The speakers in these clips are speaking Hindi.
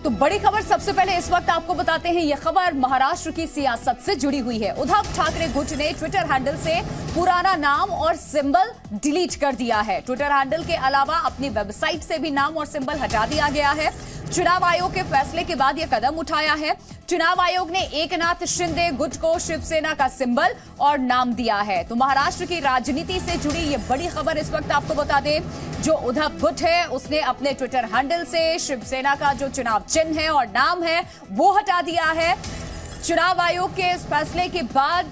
तो बड़ी खबर सबसे पहले इस वक्त आपको बताते हैं। यह खबर महाराष्ट्र की सियासत से जुड़ी हुई है। उद्धव ठाकरे गुट ने ट्विटर हैंडल से पुराना नाम और सिंबल डिलीट कर दिया है। ट्विटर हैंडल के अलावा अपनी वेबसाइट से भी नाम और सिंबल हटा दिया गया है। चुनाव आयोग के फैसले के बाद यह कदम उठाया है। चुनाव आयोग ने एकनाथ शिंदे गुट को शिवसेना का सिंबल और नाम दिया है। तो महाराष्ट्र की राजनीति से जुड़ी ये बड़ी खबर इस वक्त आपको बता दें। जो उद्धव गुट है उसने अपने ट्विटर हैंडल से शिवसेना का जो चुनाव चिन्ह है और नाम है वो हटा दिया है। चुनाव आयोग के इस फैसले के बाद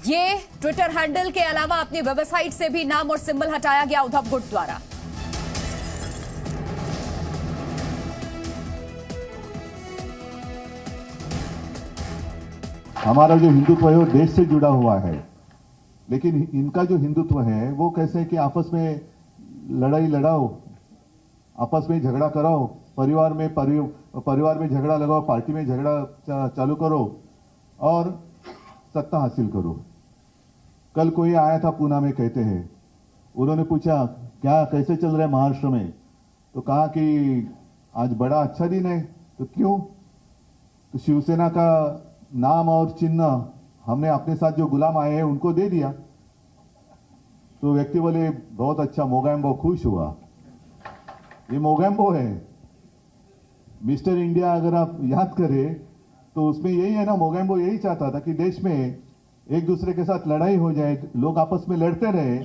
ये ट्विटर हैंडल के अलावा अपनी वेबसाइट से भी नाम और सिंबल हटाया गया उद्धव गुट द्वारा। हमारा जो हिंदुत्व है वो देश से जुड़ा हुआ है, लेकिन इनका जो हिंदुत्व है वो कैसे है कि आपस में लड़ाई लड़ाओ, आपस में झगड़ा कराओ, परिवार में झगड़ा लगाओ, पार्टी में झगड़ा चालू करो और सत्ता हासिल करो। कल कोई आया था पूना में, कहते हैं, उन्होंने पूछा क्या कैसे चल रहा है महाराष्ट्र में, तो कहा कि आज बड़ा अच्छा दिन है। तो क्यों? तो शिवसेना का नाम और चिन्ह हमने अपने साथ जो गुलाम आए हैं उनको दे दिया। तो व्यक्ति बोले बहुत अच्छा, मोगैम्बो, खुश हुआ। ये मोगैम्बो है, मिस्टर इंडिया अगर आप याद करें तो उसमें यही है ना। मोगैम्बो यही चाहता था कि देश में एक दूसरे के साथ लड़ाई हो जाए, लोग आपस में लड़ते रहे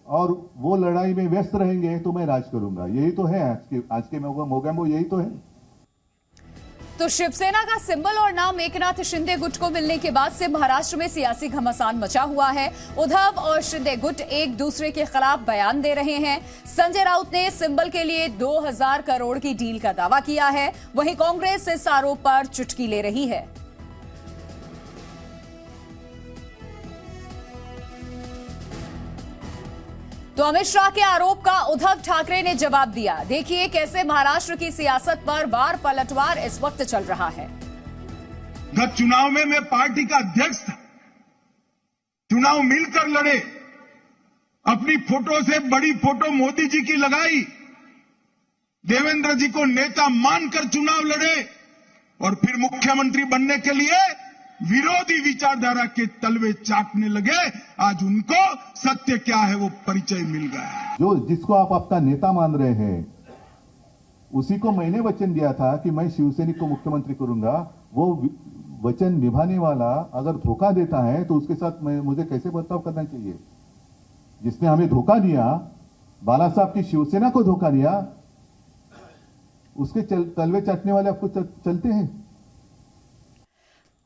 और वो लड़ाई में व्यस्त रहेंगे तो मैं राज करूंगा। यही तो है आज के मोगैम्बो, यही तो है। तो शिवसेना का सिंबल और नाम एकनाथ शिंदे गुट को मिलने के बाद से महाराष्ट्र में सियासी घमासान मचा हुआ है। उद्धव और शिंदे गुट एक दूसरे के खिलाफ बयान दे रहे हैं। संजय राउत ने सिंबल के लिए 2000 करोड़ की डील का दावा किया है। वहीं कांग्रेस इस आरोप पर चुटकी ले रही है। तो अमित शाह के आरोप का उद्धव ठाकरे ने जवाब दिया। देखिए कैसे महाराष्ट्र की सियासत पर वार पलटवार इस वक्त चल रहा है। गत चुनाव में मैं पार्टी का अध्यक्ष था। चुनाव मिलकर लड़े, अपनी फोटो से बड़ी फोटो मोदी जी की लगाई, देवेंद्र जी को नेता मानकर चुनाव लड़े और फिर मुख्यमंत्री बनने के लिए विरोधी विचारधारा के तलवे चाटने लगे। आज उनको सत्य क्या है वो परिचय मिल गया है। जो जिसको आप अपना नेता मान रहे हैं उसी को मैंने वचन दिया था कि मैं शिवसैनिक को मुख्यमंत्री करूंगा। वो वचन निभाने वाला अगर धोखा देता है तो उसके साथ मुझे कैसे बर्ताव करना चाहिए? जिसने हमें धोखा दिया, बाला साहब की शिवसेना को धोखा दिया, उसके तलवे चाटने वाले आपको चलते हैं।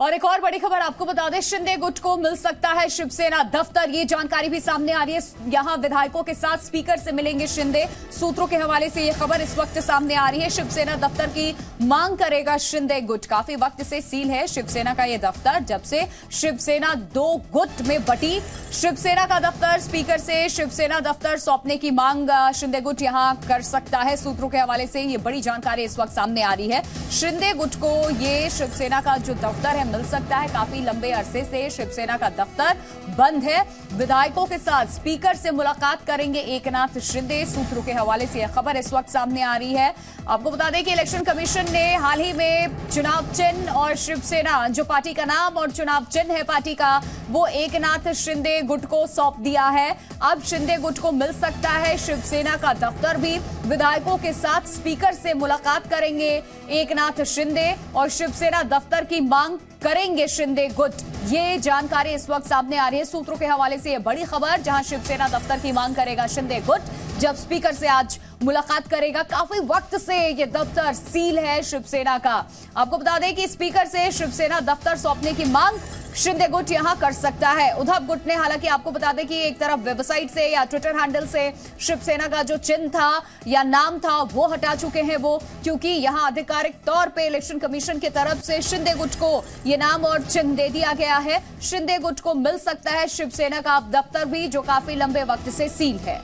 और एक और बड़ी खबर आपको बता दें, शिंदे गुट को मिल सकता है शिवसेना दफ्तर। ये जानकारी भी सामने आ रही है। यहां विधायकों के साथ स्पीकर से मिलेंगे शिंदे। सूत्रों के हवाले से ये खबर इस वक्त सामने आ रही है। शिवसेना दफ्तर की मांग करेगा शिंदे गुट। काफी वक्त से सील है शिवसेना का ये दफ्तर, जब से शिवसेना 2 गुट में बटी। शिवसेना का दफ्तर स्पीकर से शिवसेना दफ्तर सौंपने की मांग शिंदे गुट यहां कर सकता है। सूत्रों के हवाले से ये बड़ी जानकारी इस वक्त सामने आ रही है। शिंदे गुट को ये शिवसेना का जो दफ्तर है मिल सकता है। काफी लंबे अरसे से शिवसेना का दफ्तर बंद है। विधायकों के साथ स्पीकर से मुलाकात करेंगे एकनाथ शिंदे। सूत्रों के हवाले से यह खबर इस वक्त सामने आ रही है। आपको बता दें कि इलेक्शन कमीशन ने हाल ही में चुनाव चिन्ह और शिवसेना जो पार्टी का नाम और चुनाव चिन्ह है पार्टी का, वो एकनाथ शिंदे गुट को सौंप दिया है। अब शिंदे गुट को मिल सकता है शिवसेना का दफ्तर भी। विधायकों के साथ स्पीकर से मुलाकात करेंगे एकनाथ शिंदे और शिवसेना दफ्तर की मांग करेंगे शिंदे गुट। ये जानकारी इस वक्त सामने आ रही है। सूत्रों के हवाले से यह बड़ी खबर, जहां शिवसेना दफ्तर की मांग करेगा शिंदे गुट, जब स्पीकर से आज मुलाकात करेगा। काफी वक्त से ये दफ्तर सील है शिवसेना का। आपको बता दें कि स्पीकर से शिवसेना दफ्तर सौंपने की मांग शिंदे गुट यहां कर सकता है। उद्धव गुट ने हालांकि आपको बता दें कि एक तरफ वेबसाइट से या ट्विटर हैंडल से शिवसेना का जो चिन्ह था या नाम था वो हटा चुके हैं वो, क्योंकि यहां आधिकारिक तौर पे इलेक्शन कमीशन की तरफ से शिंदे गुट को ये नाम और चिन्ह दे दिया गया है। शिंदे गुट को मिल सकता है शिवसेना का दफ्तर भी, जो काफी लंबे वक्त से सील है।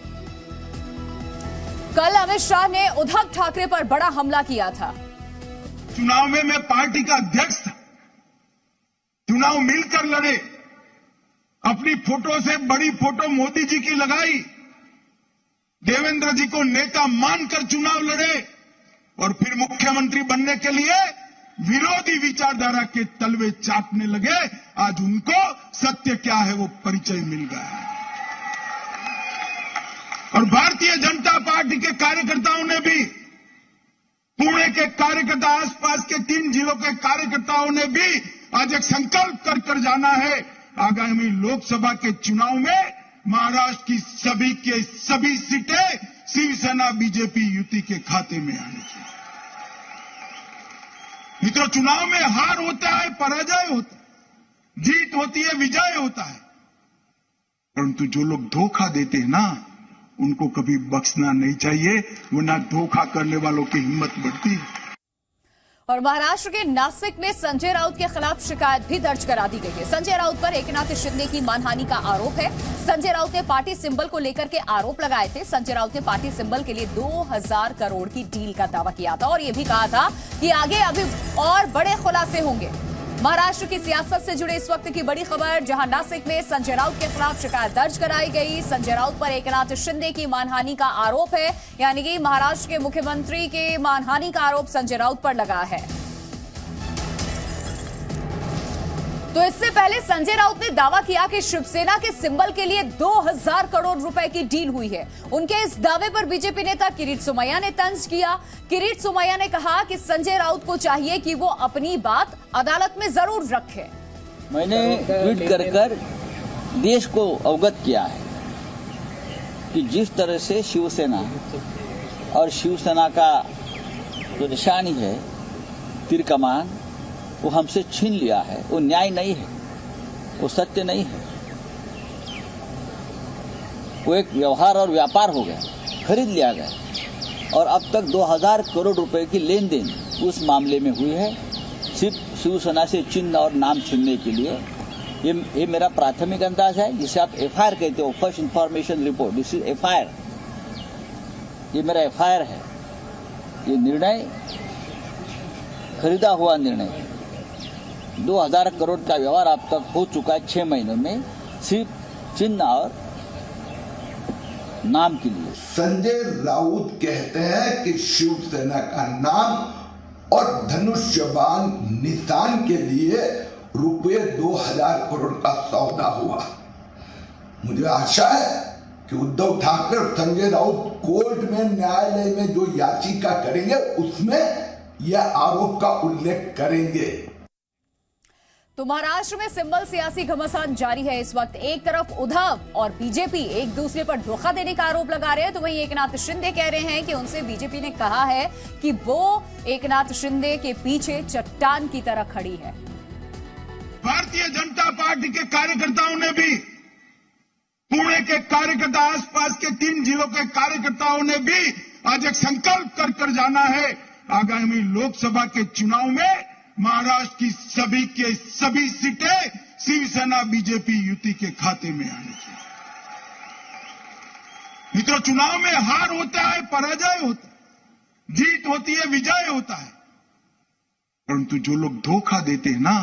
कल अमित शाह ने उद्धव ठाकरे पर बड़ा हमला किया था। चुनाव में मैं पार्टी का अध्यक्ष था। चुनाव मिलकर लड़े, अपनी फोटो से बड़ी फोटो मोदी जी की लगाई, देवेंद्र जी को नेता मानकर चुनाव लड़े और फिर मुख्यमंत्री बनने के लिए विरोधी विचारधारा के तलवे चाटने लगे। आज उनको सत्य क्या है वो परिचय मिल गया है। और भारतीय जनता पार्टी के कार्यकर्ताओं ने भी, पुणे के कार्यकर्ता, आसपास के 3 जिलों के कार्यकर्ताओं ने भी आज एक संकल्प कर जाना है, आगामी लोकसभा के चुनाव में महाराष्ट्र की सभी सीटें शिवसेना बीजेपी युति के खाते में आनी चाहिए। मित्रों, चुनाव में हार होता है, पराजय होता है, जीत होती है, विजय होता है, परंतु जो लोग धोखा देते हैं ना, उनको कभी बख्शना नहीं चाहिए, वरना धोखा करने वालों की हिम्मत बढ़ती है। और महाराष्ट्र के नासिक में संजय राउत के खिलाफ शिकायत भी दर्ज करा दी गई है। संजय राउत पर एकनाथ शिंदे की मानहानि का आरोप है। संजय राउत ने पार्टी सिंबल को लेकर के आरोप लगाए थे। संजय राउत ने पार्टी सिंबल के लिए 2000 करोड़ की डील का दावा किया था और यह भी कहा था कि आगे अभी और बड़े खुलासे होंगे। महाराष्ट्र की सियासत से जुड़े इस वक्त की बड़ी खबर, जहां नासिक में संजय राउत के खिलाफ शिकायत दर्ज कराई गई। संजय राउत पर एकनाथ शिंदे की मानहानि का आरोप है, यानी कि महाराष्ट्र के मुख्यमंत्री के मानहानि का आरोप संजय राउत पर लगा है। तो इससे पहले संजय राउत ने दावा किया कि शिवसेना के सिंबल के लिए 2000 करोड़ रुपए की डील हुई है। उनके इस दावे पर बीजेपी नेता किरीट सोमैया ने तंज किया। किरीट सोमैया ने कहा कि संजय राउत को चाहिए कि वो अपनी बात अदालत में जरूर रखे। मैंने ट्वीट कर देश को अवगत किया है कि जिस तरह से शिवसेना और शिवसेना का जो निशानी है तीर कमान, वो हमसे छीन लिया है, वो न्याय नहीं है, वो सत्य नहीं है, वो एक व्यवहार और व्यापार हो गया, खरीद लिया गया। और अब तक 2000 करोड़ रुपए की लेन देन उस मामले में हुई है, सिर्फ शिवसेना से चिन्ह और नाम छीनने के लिए। ये मेरा प्राथमिक अंदाज है, जिसे आप FIR कहते हो, first information report. This is FIR, ये मेरा FIR है। ये निर्णय खरीदा हुआ निर्णय, 2000 करोड़ का व्यवहार अब तक हो चुका है 6 महीनों में, सिर्फ चिन्ह और नाम के लिए। संजय राउत कहते हैं कि शिवसेना का नाम और धनुष्यबाण निशान के लिए रुपये 2000 करोड़ का सौदा हुआ। मुझे आशा है कि उद्धव ठाकरे और संजय राउत कोर्ट में, न्यायालय में जो याचिका करेंगे उसमें यह आरोप का उल्लेख करेंगे। तो महाराष्ट्र में सिंबल सियासी घमासान जारी है इस वक्त। एक तरफ उद्धव और बीजेपी एक दूसरे पर धोखा देने का आरोप लगा रहे हैं, तो वहीं एकनाथ शिंदे कह रहे हैं कि उनसे बीजेपी ने कहा है कि वो एकनाथ शिंदे के पीछे चट्टान की तरह खड़ी है। भारतीय जनता पार्टी के कार्यकर्ताओं ने भी, पुणे के कार्यकर्ता, आसपास के 3 जिलों के कार्यकर्ताओं ने भी आज एक संकल्प कर जाना है, आगामी लोकसभा के चुनाव में महाराष्ट्र की सभी सीटें शिवसेना बीजेपी युति के खाते में आनी चाहिए। मित्रों, चुनाव में हार होता है, पराजय होता है, जीत होती है, विजय होता है, परंतु जो लोग धोखा देते हैं ना,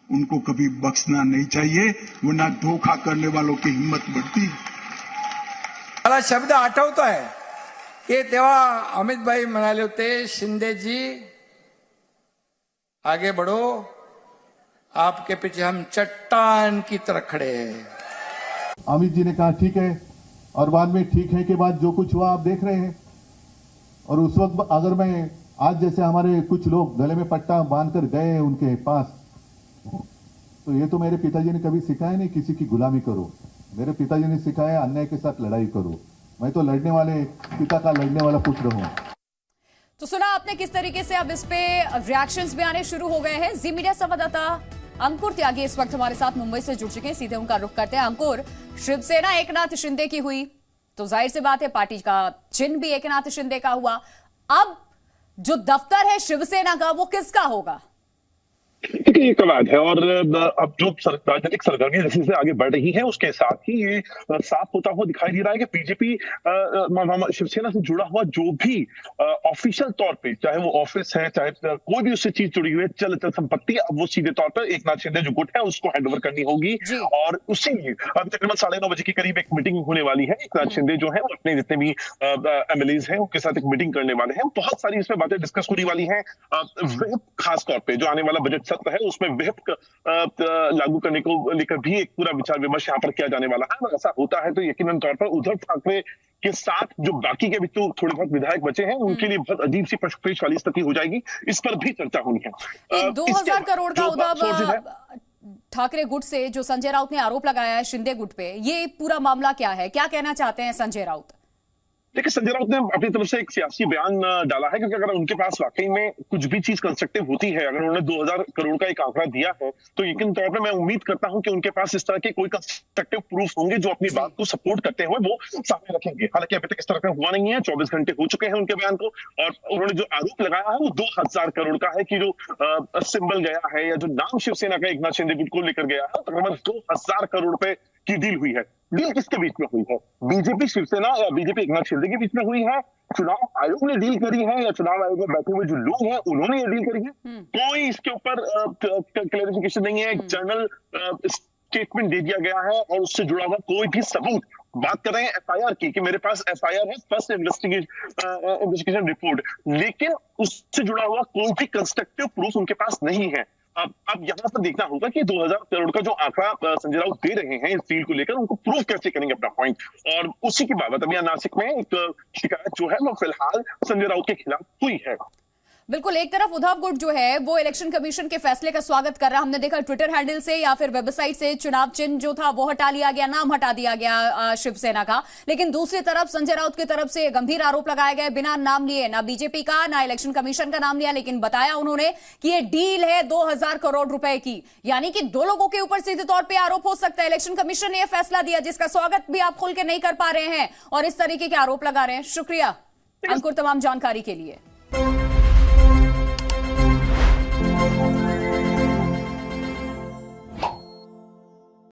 उनको कभी बख्शना नहीं चाहिए, वरना धोखा करने वालों की हिम्मत बढ़ती है। मला शब्द आठवतो आहे की तेव्हा अमितभाई म्हणाले होते, शिंदेजी आगे बढ़ो, आपके पीछे हम चट्टान की तरह खड़े हैं। अमित जी ने कहा ठीक है, और बाद में ठीक है के बाद जो कुछ हुआ आप देख रहे हैं। और उस वक्त अगर मैं आज जैसे हमारे कुछ लोग गले में पट्टा बांधकर गए उनके पास, तो ये तो मेरे पिताजी ने कभी सिखाया नहीं किसी की गुलामी करो। मेरे पिताजी ने सिखाया अन्याय के साथ लड़ाई करो। मैं तो लड़ने वाले पिता का लड़ने वाला पुत्र हूं। तो सुना आपने किस तरीके से अब इस पे रिएक्शंस भी आने शुरू हो गए हैं। जी मीडिया संवाददाता अंकुर त्यागी इस वक्त हमारे साथ मुंबई से जुड़ चुके हैं, सीधे उनका रुख करते हैं। अंकुर, शिवसेना एकनाथ शिंदे की हुई तो जाहिर सी बात है पार्टी का चिन्ह भी एकनाथ शिंदे का हुआ। अब जो दफ्तर है शिवसेना का वो किसका होगा? देखिए ये कवायद है और अब जो राजनीतिक सरगर्मी जैसे से आगे बढ़ रही है उसके साथ ही ये साफ होता हुआ दिखाई दे रहा है कि बीजेपी शिवसेना से जुड़ा हुआ जो भी ऑफिशियल तौर पे, चाहे वो ऑफिस है चाहे कोई भी उससे चीज जुड़ी हुई है, चल संपत्ति, अब वो सीधे तौर पर एक नाथ शिंदे जो गुट है उसको हैंडओवर करनी होगी। और उसी अभी तकरीबन 9:30 बजे के करीब एक मीटिंग होने वाली है। एक नाथ शिंदे जो है वो अपने जितने भी एमएलएज हैं उनके साथ एक मीटिंग करने वाले हैं। बहुत सारी इसमें बातें डिस्कस होने वाली हैं। खास तौर पे जो आने वाला बजट सत्र है उसमें विहिप लागू करने को लेकर भी एक पूरा विचार विमर्श यहाँ पर किया जाने वाला है। अगर ऐसा होता है तो यकीनन तौर पर उद्धव ठाकरे के साथ जो बाकी के भी तो थोड़े बहुत विधायक बचे हैं उनके लिए बहुत अजीब सी पशपेश वाली स्थिति हो जाएगी। इस पर भी चर्चा होनी है। 2000 करोड़ का उद्धव ठाकरे गुट से जो संजय राउत ने आरोप लगाया है शिंदे गुट पे, ये पूरा मामला क्या है, क्या कहना चाहते हैं संजय राउत? देखिए संजय राउत ने अपनी तरफ से एक सियासी बयान डाला है, क्योंकि अगर उनके पास वाकई में कुछ भी चीज कंस्ट्रक्टिव होती है, अगर उन्होंने 2000 करोड़ का एक आंकड़ा दिया है तो यकीन तौर पर मैं उम्मीद करता हूं कि उनके पास इस तरह के कोई कंस्ट्रक्टिव प्रूफ होंगे जो अपनी बात को सपोर्ट करते हुए वो सामने रखेंगे। हालांकि अभी तक इस तरह का हुआ नहीं है। 24 घंटे हो चुके हैं उनके बयान को, और उन्होंने जो आरोप लगाया है वो 2000 करोड़ का है कि जो सिंबल गया है या जो नाम शिवसेना का एक नाथ शिंदे गुट को लेकर गया है, तकरीबन 2000 करोड़ रुपए की डील हुई है। डील किसके बीच में हुई है? बीजेपी शिवसेना या बीजेपी एक नाथ शिंदे के बीच में हुई है? चुनाव आयोग ने डील करी है या चुनाव आयोग में बैठे हुए जो लोग हैं उन्होंने ये डील करी है? कोई इसके ऊपर क्लैरिफिकेशन नहीं है। एक जनरल स्टेटमेंट दे दिया गया है और उससे जुड़ा हुआ कोई भी सबूत, बात कर रहे हैं एफआईआर की कि मेरे पास एफआईआर है, फर्स्ट इन्वेस्टिगेशन रिपोर्ट, लेकिन उससे जुड़ा हुआ कोई भी कंस्ट्रक्टिव प्रूफ उनके पास नहीं है। अब यहाँ पर देखना होगा कि 2000 करोड़ का जो आंकड़ा संजय राउत दे रहे हैं इस डील को लेकर, उनको प्रूफ कैसे करेंगे अपना पॉइंट। और उसी की बाबत अभी नासिक में एक शिकायत जो है वो फिलहाल संजय राउत के खिलाफ हुई है। बिल्कुल, एक तरफ उद्धव गुट जो है वो इलेक्शन कमीशन के फैसले का स्वागत कर रहा, हमने देखा ट्विटर हैंडल से या फिर वेबसाइट से चुनाव चिन्ह जो था वो हटा लिया गया, नाम हटा दिया गया शिवसेना का। लेकिन दूसरी तरफ संजय राउत की तरफ से गंभीर आरोप लगाए गए, बिना नाम लिए, ना बीजेपी का ना इलेक्शन कमीशन का नाम लिया, लेकिन बताया उन्होंने कि ये डील है 2000 करोड़ रुपए की। यानी कि दो लोगों के ऊपर सीधे तौर पर आरोप हो सकता है। इलेक्शन कमीशन ने यह फैसला दिया जिसका स्वागत भी आप खुल के नहीं कर पा रहे हैं और इस तरीके के आरोप लगा रहे हैं। शुक्रिया अंकुर तमाम जानकारी के लिए।